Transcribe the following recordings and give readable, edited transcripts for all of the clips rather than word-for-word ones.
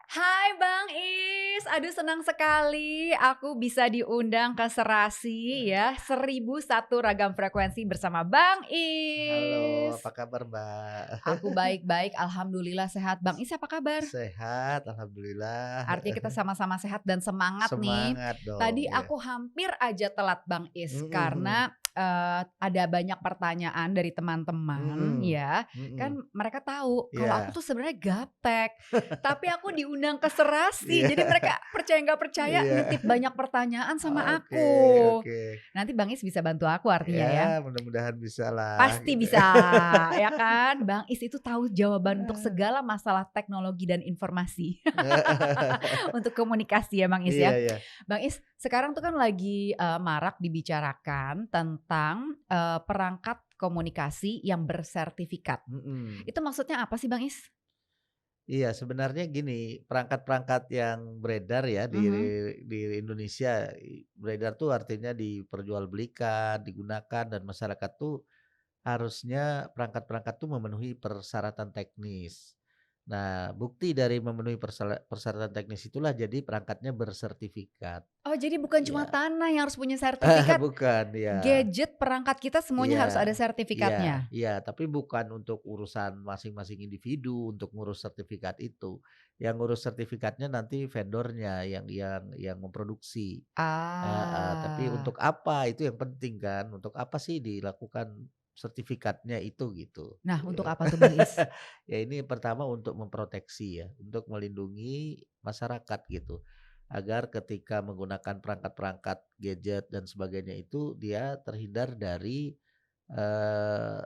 Hai Bang Is, aduh senang sekali aku bisa diundang ke Serasi ya, 1001 ragam frekuensi bersama Bang Halo, Is. apa kabar Mbak? Aku baik-baik, alhamdulillah sehat. Bang Is apa kabar? Sehat, alhamdulillah. Artinya kita sama-sama sehat dan semangat nih. Semangat dong Tadi ya. aku hampir aja telat Bang Is Mhm mhm. karena, ada banyak pertanyaan dari teman-teman Mhm, ya. mhm. Kan mereka tahu kalau aku Iya. tuh sebenarnya gaptek, tapi aku diundang ke Serasi, Iya. jadi mereka percaya nggak percaya Iya. nitip banyak pertanyaan sama Oke aku. oke. Nanti Bang Is bisa bantu aku artinya ya? Ya mudah-mudahan bisalah Pasti gitu. bisa, ya kan? Bang Is itu tahu jawaban untuk Ah. segala masalah teknologi dan informasi. Untuk komunikasi ya Bang Is Iya ya. iya. Bang Is, sekarang tuh kan lagi, marak dibicarakan tentang, perangkat komunikasi yang bersertifikat. Mhm. Itu maksudnya apa sih Bang Is? Iya sebenarnya gini, perangkat-perangkat yang beredar ya di Mhm. Indonesia, beredar tuh artinya diperjualbelikan, digunakan dan masyarakat tuh harusnya perangkat-perangkat tuh memenuhi persyaratan teknis. Nah, bukti dari memenuhi persyaratan teknis itulah jadi perangkatnya bersertifikat. Oh jadi bukan cuma Iya. tanah yang harus punya sertifikat, Bukan, ya. gadget, perangkat kita semuanya Iya, harus ada iya, sertifikatnya? iya, tapi bukan untuk urusan masing-masing individu untuk ngurus sertifikat itu. Yang ngurus sertifikatnya nanti vendornya yang memproduksi. Heeh, tapi untuk Ah. apa itu yang penting kan, untuk apa sih dilakukan sertifikatnya itu gitu. Nah untuk apa tuh Bang Is? Ya ini pertama untuk memproteksi ya, untuk melindungi masyarakat gitu. Agar ketika menggunakan perangkat-perangkat gadget dan sebagainya itu dia terhindar dari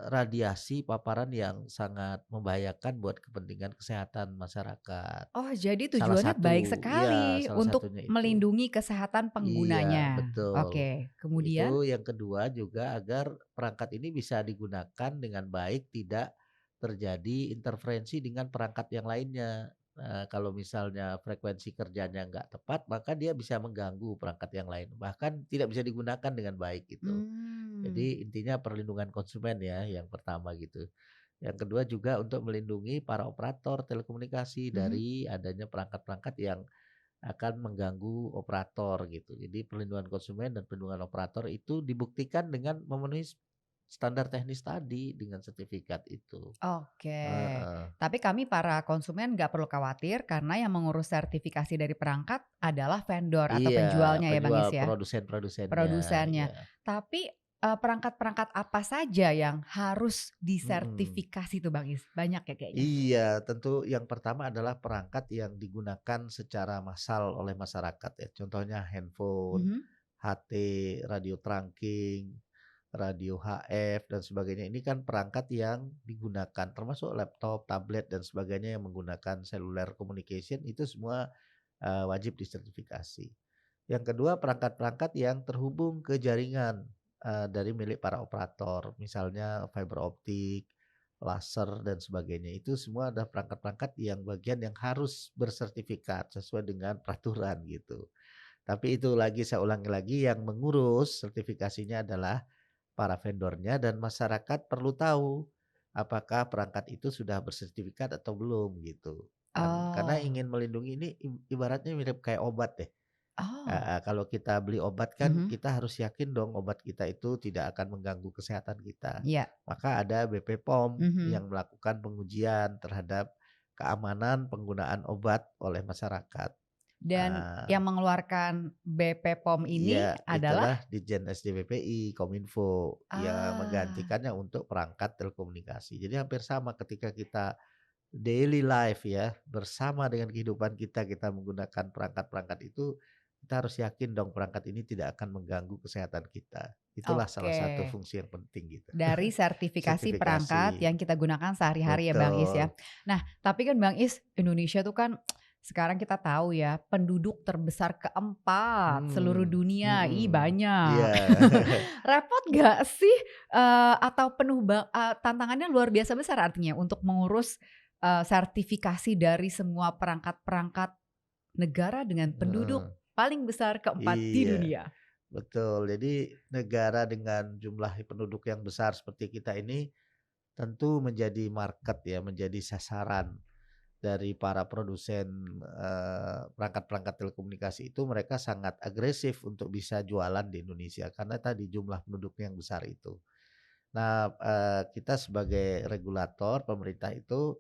radiasi paparan yang sangat membahayakan buat kepentingan kesehatan masyarakat. Oh jadi Salah tujuannya baik satu iya, sekali salah untuk satunya itu. melindungi kesehatan Iya, penggunanya. betul. Oke, kemudian? Itu yang kedua juga agar perangkat ini bisa digunakan dengan baik, tidak terjadi interferensi dengan perangkat yang lainnya. Kalau misalnya frekuensi kerjanya nggak tepat, maka dia bisa mengganggu perangkat yang lain, bahkan tidak bisa digunakan dengan baik gitu. Mmm. Jadi intinya perlindungan konsumen ya yang pertama gitu. Yang kedua juga untuk melindungi para operator telekomunikasi Mhm. dari adanya perangkat-perangkat yang akan mengganggu operator gitu. Jadi perlindungan konsumen dan perlindungan operator itu dibuktikan dengan memenuhi standar teknis tadi dengan sertifikat itu. Oke. Heeh. Tapi kami para konsumen nggak perlu khawatir karena yang mengurus sertifikasi dari perangkat adalah vendor atau Iya, penjualnya ya, Bang penjual Is, ya? produsen-produsennya, Produsennya. iya. Tapi, perangkat-perangkat apa saja yang harus Mhm. disertifikasi tuh, Bang Is? Banyak ya kayaknya? Iya, tentu yang pertama adalah perangkat yang digunakan secara massal oleh masyarakat ya. Contohnya handphone, Mhm. HT, radio trunking, radio HF dan sebagainya. Ini kan perangkat yang digunakan termasuk laptop, tablet dan sebagainya yang menggunakan cellular communication itu semua wajib disertifikasi. Yang kedua perangkat-perangkat yang terhubung ke jaringan dari milik para operator, misalnya fiber optik, laser dan sebagainya. Itu semua adalah perangkat-perangkat yang bagian yang harus bersertifikat sesuai dengan peraturan gitu. Tapi itu lagi saya ulangi lagi yang mengurus sertifikasinya adalah para vendornya dan masyarakat perlu tahu apakah perangkat itu sudah bersertifikat atau belum gitu. Kan karena Oh. ingin melindungi ini ibaratnya mirip kayak obat deh. Oh. Heeh, kalau kita beli obat kan Mhm. kita harus yakin dong obat kita itu tidak akan mengganggu kesehatan kita. Iya. Maka ada BPOM Mhm. yang melakukan pengujian terhadap keamanan penggunaan obat oleh masyarakat. Dan Ah, yang mengeluarkan BPOM ini iya, adalah? itulah Ditjen SDPPI, Kominfo yang Ah. menggantikannya untuk perangkat telekomunikasi. Jadi hampir sama ketika kita daily life ya, bersama dengan kehidupan kita, kita menggunakan perangkat-perangkat itu, kita harus yakin dong perangkat ini tidak akan mengganggu kesehatan kita. Itulah salah Oke. satu fungsi yang penting gitu. Dari sertifikasi perangkat Sertifikasi, yang kita gunakan sehari-hari ya Bang Is ya. betul. Nah tapi kan Bang Is, Indonesia tuh kan sekarang kita tahu ya penduduk terbesar keempat seluruh dunia, ih Mhm, iya. banyak. Repot gak sih, atau tantangannya luar biasa besar artinya untuk mengurus, sertifikasi dari semua perangkat-perangkat negara dengan penduduk Heeh, paling besar keempat di iya. dunia? Betul. Jadi negara dengan jumlah penduduk yang besar seperti kita ini tentu menjadi market ya, menjadi sasaran dari para produsen, perangkat-perangkat telekomunikasi itu mereka sangat agresif untuk bisa jualan di Indonesia karena tadi jumlah penduduknya yang besar itu. Nah, kita sebagai regulator, pemerintah itu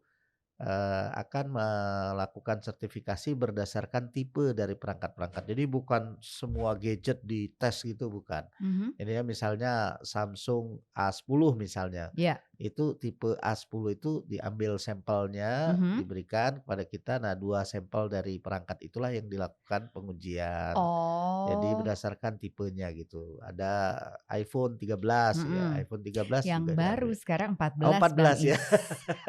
akan melakukan sertifikasi berdasarkan tipe dari perangkat-perangkat. Jadi bukan semua gadget dites gitu, bukan. Mhm. Ini ya misalnya Samsung A10 misalnya, Iya. itu tipe A10 itu diambil sampelnya, Mhm. diberikan kepada kita. Nah, 2 sampel dari perangkat itulah yang dilakukan pengujian. Jadi Oh. berdasarkan tipenya gitu. Ada iPhone 13 ya, Mhm. iPhone 13 Yang juga baru diambil. sekarang Oh 14 Bang 14 ya. Is.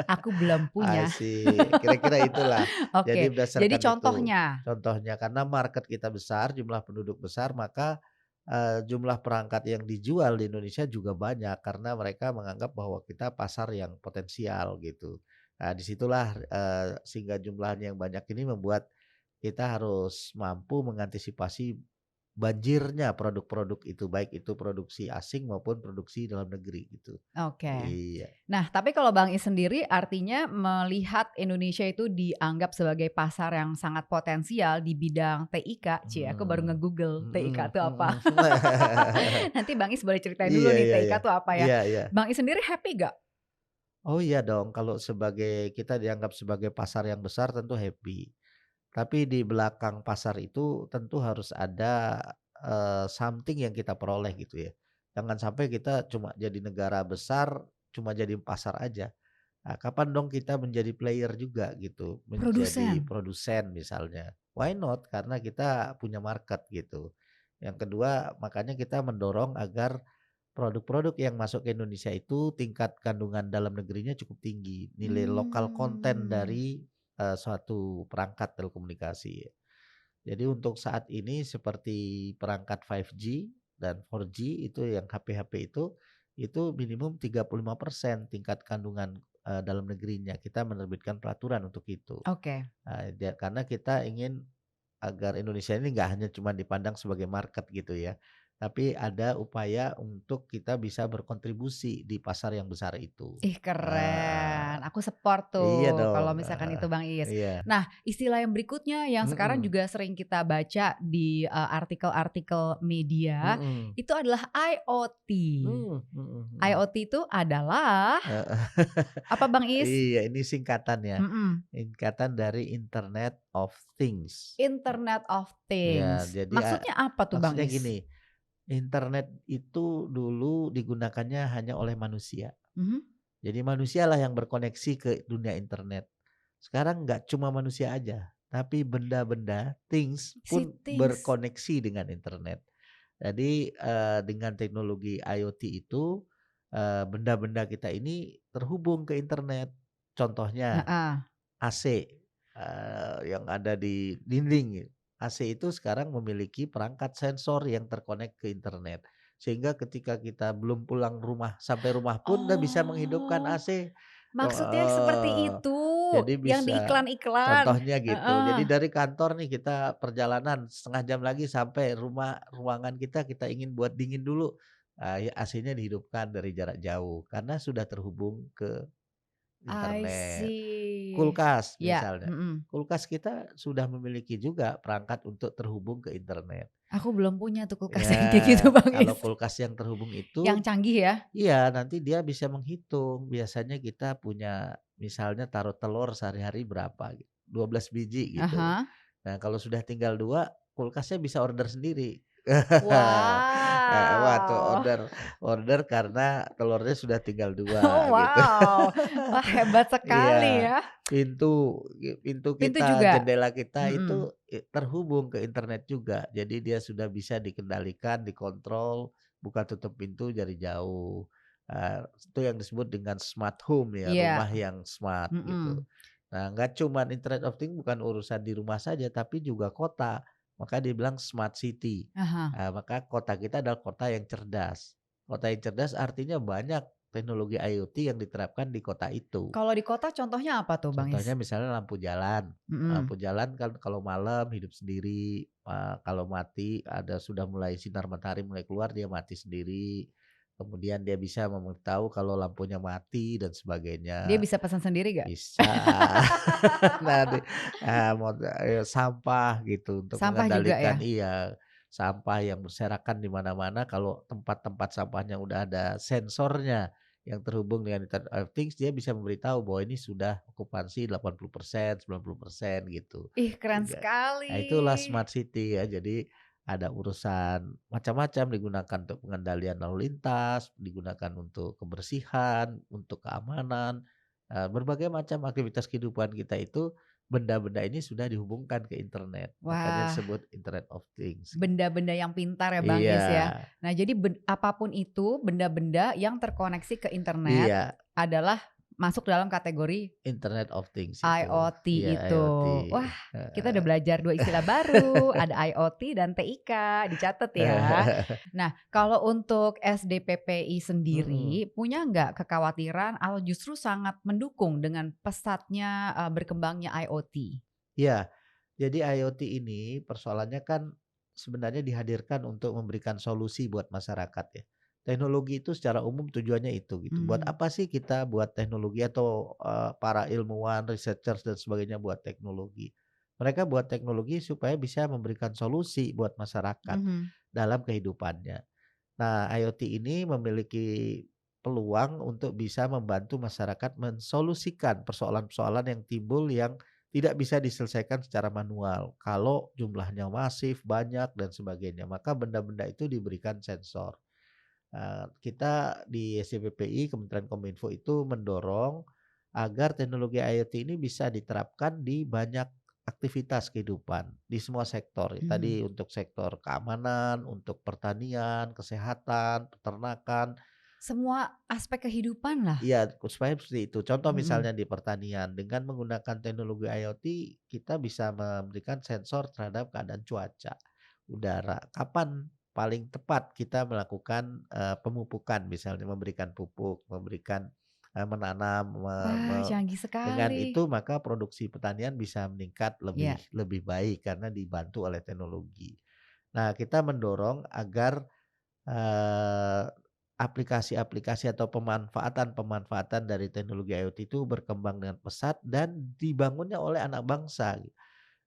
Aku belum punya. Asik, kira-kira itulah. Jadi Oke, jadi berdasarkan itu contohnya? contohnya, karena market kita besar, jumlah penduduk besar, maka, jumlah perangkat yang dijual di Indonesia juga banyak karena mereka menganggap bahwa kita pasar yang potensial gitu. Nah disitulah sehingga jumlahnya yang banyak ini membuat kita harus mampu mengantisipasi banjirnya produk-produk itu, baik itu produksi asing maupun produksi dalam negeri gitu. Oke. Iya. Nah, tapi kalau Bang Is sendiri artinya melihat Indonesia itu dianggap sebagai pasar yang sangat potensial di bidang TIK. Cie, aku baru Mhm, nge-Google TIK mhm itu apa. mhm. Nanti Bang Is boleh ceritain dulu Iya nih iya TIK iya. itu apa ya. Iya iya. Bang Is sendiri happy gak? Oh iya dong, kalau sebagai kita dianggap sebagai pasar yang besar tentu happy. Tapi di belakang pasar itu tentu harus ada, something yang kita peroleh gitu ya. Jangan sampai kita cuma jadi negara besar, cuma jadi pasar aja. Nah, kapan dong kita menjadi player juga gitu, menjadi Produsen. produsen misalnya. Why not? Karena kita punya market gitu. Yang kedua, makanya kita mendorong agar produk-produk yang masuk ke Indonesia itu tingkat kandungan dalam negerinya cukup tinggi. Nilai lokal konten Mmm. dari, suatu perangkat telekomunikasi. Jadi untuk saat ini seperti perangkat 5G dan 4G itu yang HP-HP itu minimum 35% tingkat kandungan, dalam negerinya. Kita menerbitkan peraturan untuk itu. Oke. Karena kita ingin agar Indonesia ini nggak hanya cuma dipandang sebagai market gitu ya, tapi ada upaya untuk kita bisa berkontribusi di pasar yang besar itu. Ih Heeh, keren, aku support iya tuh dong, kalau misalkan itu Bang Is. iya, Nah, istilah yang berikutnya yang sekarang mhm, juga sering kita baca di, artikel-artikel media, mhm, itu adalah IoT. mhm mhm mhm, IoT itu adalah heeh. apa Bang Is? Iya, ini singkatan ya, Mhm, singkatan dari Internet of Things. Internet of Ya, Things. jadi, Maksudnya apa tuh Bang maksudnya Is? gini, internet itu dulu digunakannya hanya oleh manusia. Mhm, Jadi manusialah yang berkoneksi ke dunia internet. Sekarang nggak cuma manusia aja, tapi benda-benda, things si pun Things. berkoneksi dengan internet. Jadi, dengan teknologi IoT itu, benda-benda kita ini terhubung ke internet. Contohnya Heeh. AC, yang ada di dinding. AC itu sekarang memiliki perangkat sensor yang terkonek ke internet. Sehingga ketika kita belum pulang rumah, sampai rumah pun udah bisa menghidupkan Oh, AC. maksudnya seperti Heeh. itu, Jadi yang di bisa iklan-iklan? contohnya gitu. Heeh. Jadi dari kantor nih kita perjalanan setengah jam lagi sampai rumah ruangan kita ingin buat dingin dulu, ya AC-nya dihidupkan dari jarak jauh karena sudah terhubung ke I internet. see. Kulkas Ya, misalnya, mhm. kulkas kita sudah memiliki juga perangkat untuk terhubung ke internet. Aku belum punya tuh kulkas Ya, yang kayak gitu Bang kalau Is. kulkas yang terhubung Yang itu canggih ya? iya, nanti dia bisa menghitung. Biasanya kita punya misalnya taruh telur sehari-hari berapa, 12 biji gitu. Ah. Nah, kalau sudah tinggal 2, kulkasnya bisa order sendiri. Wah, tuh Wow. order order karena telurnya sudah tinggal Oh 2 gitu. wow. Wah hebat sekali Iya, ya. pintu Pintu kita, juga? jendela kita Mhm. itu terhubung ke internet juga. Jadi dia sudah bisa dikendalikan, dikontrol, buka tutup pintu dari jauh. Itu yang disebut dengan smart home ya, Iya, rumah yang smart gitu. mhm. Nah, nggak cuman Internet of Things bukan urusan di rumah saja, tapi juga kota. Maka dibilang smart city. Ah. Maka kota kita adalah kota yang cerdas. Kota yang cerdas artinya banyak teknologi IoT yang diterapkan di kota itu. Kalau di kota contohnya apa tuh Bang Is? Contohnya misalnya lampu jalan. Mhm. Lampu jalan kan kalau malam hidup sendiri, kalau mati ada sudah mulai sinar matahari mulai keluar dia mati sendiri. kemudian dia bisa memberitahu kalau lampunya mati dan Dia sebagainya. bisa pesan sendiri nggak? Bisa. Nah, sampah gitu untuk Sampah juga mengendalikan ya? iya, sampah yang berserakan di mana-mana kalau tempat-tempat sampahnya udah ada sensornya yang terhubung dengan Internet of Things, dia bisa memberitahu bahwa ini sudah okupansi 80%, 90% gitu. Ih, keren Sehingga sekali. nah itulah smart city ya, jadi ada urusan macam-macam digunakan untuk pengendalian lalu lintas, digunakan untuk kebersihan, untuk keamanan. Berbagai macam aktivitas kehidupan kita itu, benda-benda ini sudah dihubungkan ke internet, makanya Wah, disebut Internet of Things gitu. benda-benda yang pintar ya Bang Iya, Is ya. Nah jadi apapun itu benda-benda yang terkoneksi ke internet iya, adalah masuk dalam kategori Internet of Things itu. IoT Iya, itu. IoT, Wah, kita heeh. udah belajar 2 istilah baru, ada IoT dan TIK, dicatat ya. Nah, kalau untuk SDPPI Mhm, sendiri, punya nggak kekhawatiran atau justru sangat mendukung dengan pesatnya, berkembangnya IoT? iya. Jadi IoT ini persoalannya kan sebenarnya dihadirkan untuk memberikan solusi buat masyarakat ya. Teknologi itu secara umum tujuannya itu gitu. Buat Mmm, apa sih kita buat teknologi atau, para ilmuwan, researchers dan sebagainya buat teknologi. Mereka buat teknologi supaya bisa memberikan solusi buat masyarakat mhm. dalam kehidupannya. Nah, IoT ini memiliki peluang untuk bisa membantu masyarakat mensolusikan persoalan-persoalan yang timbul yang tidak bisa diselesaikan secara manual. Kalau jumlahnya masif, banyak, dan sebagainya, maka benda-benda itu diberikan sensor. Kita di SCPPI, Kementerian Kominfo itu mendorong agar teknologi IoT ini bisa diterapkan di banyak aktivitas kehidupan di semua sektor. Mhm. Tadi untuk sektor keamanan, untuk pertanian, kesehatan, peternakan. Semua aspek kehidupan lah. Iya, supaya seperti itu. Contoh Mhm. misalnya di pertanian, dengan menggunakan teknologi IoT, kita bisa memberikan sensor terhadap keadaan cuaca, udara. Kapan paling tepat kita melakukan, pemupukan, misalnya memberikan pupuk, memberikan, menanam, me me Wah, canggih dengan sekali. itu maka produksi pertanian bisa meningkat lebih Iya. lebih baik karena dibantu oleh teknologi. Nah, kita mendorong agar Eee, aplikasi-aplikasi atau pemanfaatan-pemanfaatan dari teknologi IoT itu berkembang dengan pesat dan dibangunnya oleh anak bangsa.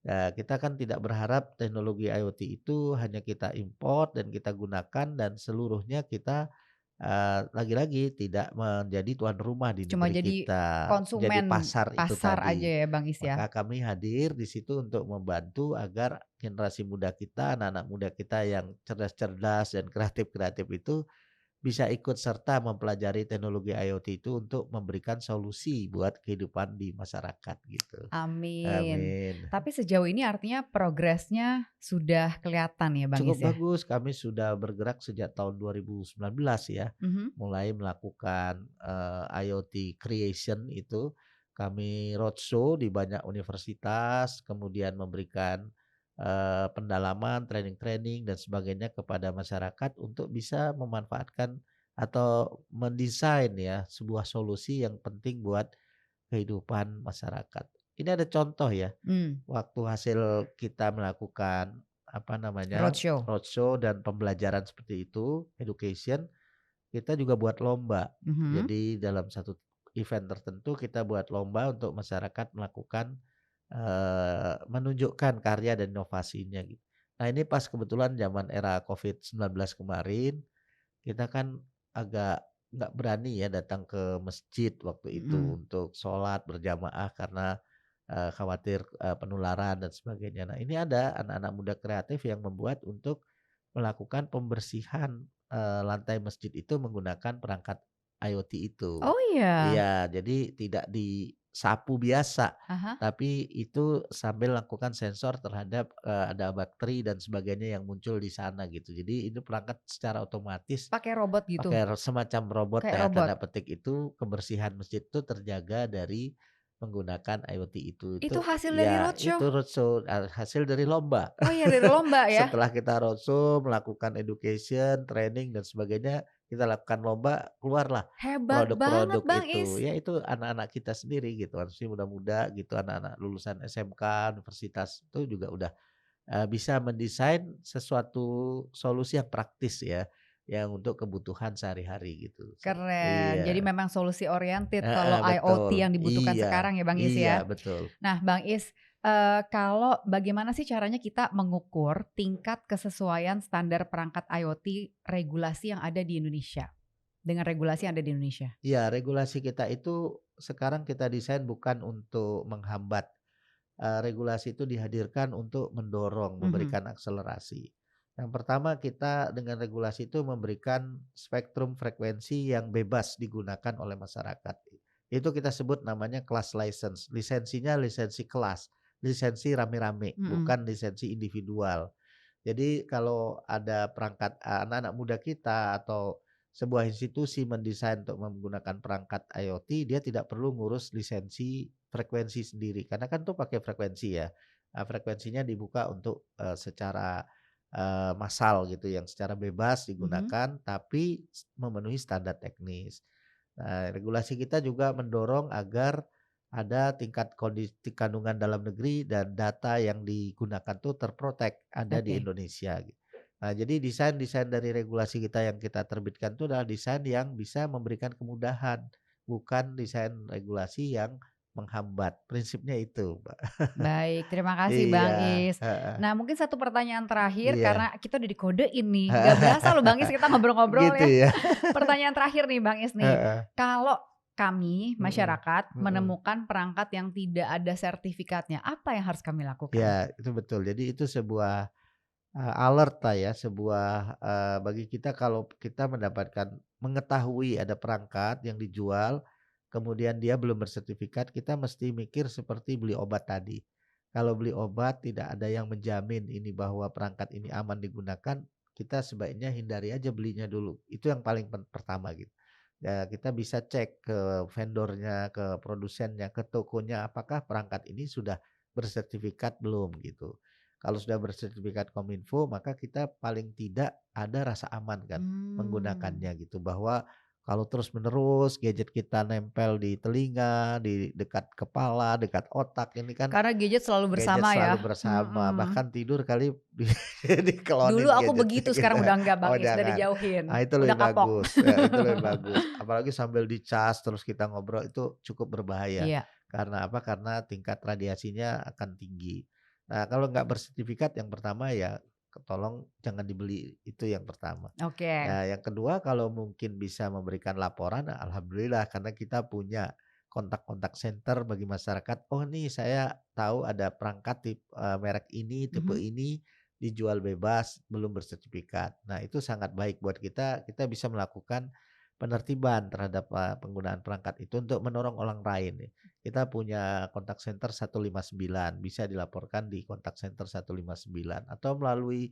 Kita kan tidak berharap teknologi IoT itu hanya kita import dan kita gunakan dan seluruhnya kita, lagi-lagi tidak menjadi tuan rumah di Cuma negeri jadi kita, menjadi konsumen pasar itu pasar aja tadi. ya Bang Is ya? Maka kami hadir di situ untuk membantu agar generasi muda kita, anak-anak muda kita yang cerdas-cerdas dan kreatif-kreatif itu bisa ikut serta mempelajari teknologi IoT itu untuk memberikan solusi buat kehidupan di masyarakat gitu. Amin. Amin. Tapi sejauh ini artinya progresnya sudah kelihatan ya Bang Cukup Is ya? bagus, kami sudah bergerak sejak tahun 2019 ya, Mhm. mulai melakukan, IoT creation itu. Kami roadshow di banyak universitas, kemudian memberikan, pendalaman, training-training dan sebagainya kepada masyarakat untuk bisa memanfaatkan atau mendesain ya, sebuah solusi yang penting buat kehidupan masyarakat. Ini ada contoh ya, Mmm, waktu hasil kita melakukan, apa namanya, roadshow. roadshow dan pembelajaran seperti itu, education, kita juga buat lomba. Mhm. Jadi dalam satu event tertentu kita buat lomba untuk masyarakat melakukan, menunjukkan karya dan inovasinya gitu. Nah ini pas kebetulan zaman era COVID-19 kemarin, kita kan agak nggak berani ya datang ke masjid waktu itu Mhm. untuk sholat berjamaah karena, khawatir, penularan dan sebagainya. Nah ini ada anak-anak muda kreatif yang membuat untuk melakukan pembersihan, lantai masjid itu menggunakan perangkat IoT itu. Oh iya? Iya, jadi tidak disapu biasa, Ah hah. tapi itu sambil lakukan sensor terhadap, ada bakteri dan sebagainya yang muncul di sana gitu. Jadi ini perangkat secara otomatis Pakai robot gitu? pakai semacam robot Kayak ya robot? tanda petik itu, kebersihan masjid itu terjaga dari menggunakan IoT itu. Itu Itu hasil dari ya roadshow? itu roadshow, hasil dari lomba. Oh iya dari lomba ya? Setelah kita roadshow, melakukan education, training dan sebagainya, kita lakukan lomba, keluarlah Hebat banget produk-produk Bang Is. itu. Ya itu anak-anak kita sendiri gitu, masih muda-muda gitu, anak-anak lulusan SMK, universitas itu juga udah, bisa mendesain sesuatu solusi yang praktis ya. yang untuk kebutuhan sehari-hari gitu. Keren. Jadi Iya, memang solusi oriented heeh, kalau IoT betul. yang dibutuhkan Iya, sekarang ya Bang Is iya ya. betul. Nah Bang Is, kalau bagaimana sih caranya kita mengukur tingkat kesesuaian standar perangkat IoT regulasi yang ada di Indonesia? Dengan regulasi yang ada di Indonesia? Iya, regulasi kita itu sekarang kita desain bukan untuk menghambat. Regulasi itu dihadirkan untuk mendorong, Mhm, memberikan akselerasi. Yang pertama kita dengan regulasi itu memberikan spektrum frekuensi yang bebas digunakan oleh masyarakat. Itu kita sebut namanya class license. Lisensinya lisensi kelas, lisensi rame-rame, mhm. bukan lisensi individual. Jadi kalau ada perangkat anak-anak muda kita atau sebuah institusi mendesain untuk menggunakan perangkat IoT, dia tidak perlu ngurus lisensi frekuensi sendiri, karena kan tuh pakai frekuensi ya. Frekuensinya dibuka untuk, secara, massal gitu yang secara bebas Mhm. digunakan, tapi memenuhi standar teknis. Nah, regulasi kita juga mendorong agar ada tingkat kandungan dalam negeri dan data yang digunakan tuh ada di Oke. Indonesia gitu. Nah, jadi desain-desain dari regulasi kita yang kita terbitkan itu adalah desain yang bisa memberikan kemudahan, bukan desain regulasi yang menghambat. Prinsipnya itu, Mbak. Baik, terima kasih Bang Iya, Is. heeh, Nah mungkin satu pertanyaan terakhir iya. karena kita udah dikodein nih, nggak berasa loh Bang Is kita ngobrol-ngobrol Gitu ya. ya? Pertanyaan terakhir nih Bang Is nih, Heeh, kalau kami mhm, masyarakat mhm. menemukan perangkat yang tidak ada sertifikatnya, apa yang harus kami lakukan? Ya, itu betul. Jadi itu sebuah alert lah ya, sebuah, bagi kita kalau kita mengetahui ada perangkat yang dijual, kemudian dia belum bersertifikat, kita mesti mikir seperti beli obat tadi. Kalau beli obat tidak ada yang menjamin ini bahwa perangkat ini aman digunakan, kita sebaiknya hindari aja belinya dulu. Itu yang paling pertama gitu. Ya, kita bisa cek ke vendornya, ke produsennya, ke tokonya, apakah perangkat ini sudah bersertifikat belum gitu. Kalau sudah bersertifikat Kominfo, maka kita paling tidak ada rasa aman kan Mmm, menggunakannya gitu. Bahwa kalau terus-menerus gadget kita nempel di telinga, di dekat kepala, dekat otak, ini kan karena gadget selalu gadget bersama ya? selalu bersama, Mhm. bahkan tidur kali Dulu diklonin aku gadgetnya begitu, gitu. sekarang udah enggak Oh Bang Is, udah jangan, dijauhin, itu udah lebih kapok. bagus, ya itu lebih bagus. Apalagi sambil dicas terus kita ngobrol itu cukup berbahaya. Iya, Karena apa? Karena tingkat radiasinya akan tinggi. Nah kalau nggak bersertifikat yang pertama ya tolong jangan dibeli, itu yang pertama. oke. Ya yang kedua kalau mungkin bisa memberikan laporan, alhamdulillah karena kita punya kontak-kontak center bagi masyarakat, "Oh nih saya tahu ada perangkat merek ini, tipe Mhm. ini dijual bebas, belum bersertifikat." Nah itu sangat baik buat kita bisa melakukan penertiban terhadap, penggunaan perangkat itu untuk menolong orang lain nih. Kita punya kontak center 159, bisa dilaporkan di kontak center 159 atau melalui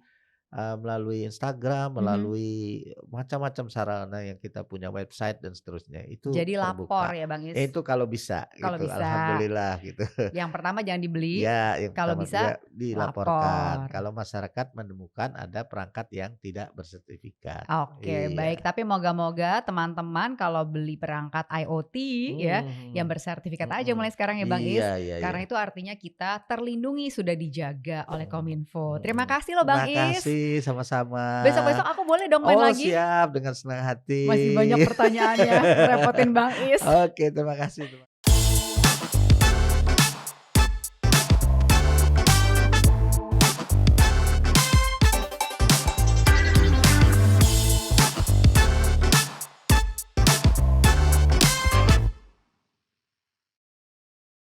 Instagram, Mhm. melalui macam-macam sarana yang kita punya website dan seterusnya, itu Jadi lapor terbuka. ya Bang Ya Is, itu kalau bisa kalau gitu, bisa. alhamdulillah gitu. Yang pertama jangan dibeli, Ya, yang kalau pertama bisa dia dilaporkan lapor. kalau masyarakat menemukan ada perangkat yang tidak bersertifikat. Oke, baik. Iya. Tapi moga-moga teman-teman kalau beli perangkat IoT ya, yang Mhm, bersertifikat aja mhm. mulai sekarang ya Bang Iya, Is. iya, iya. Karena itu artinya kita terlindungi, sudah dijaga oleh Mhm, Kominfo. Terima mhm. kasih loh Bang Terima Is. kasih, sama-sama. Besok-besok aku boleh dong main Oh lagi? siap, dengan senang hati. Masih banyak pertanyaannya, ngerepotin Bang Is. Oke, terima kasih.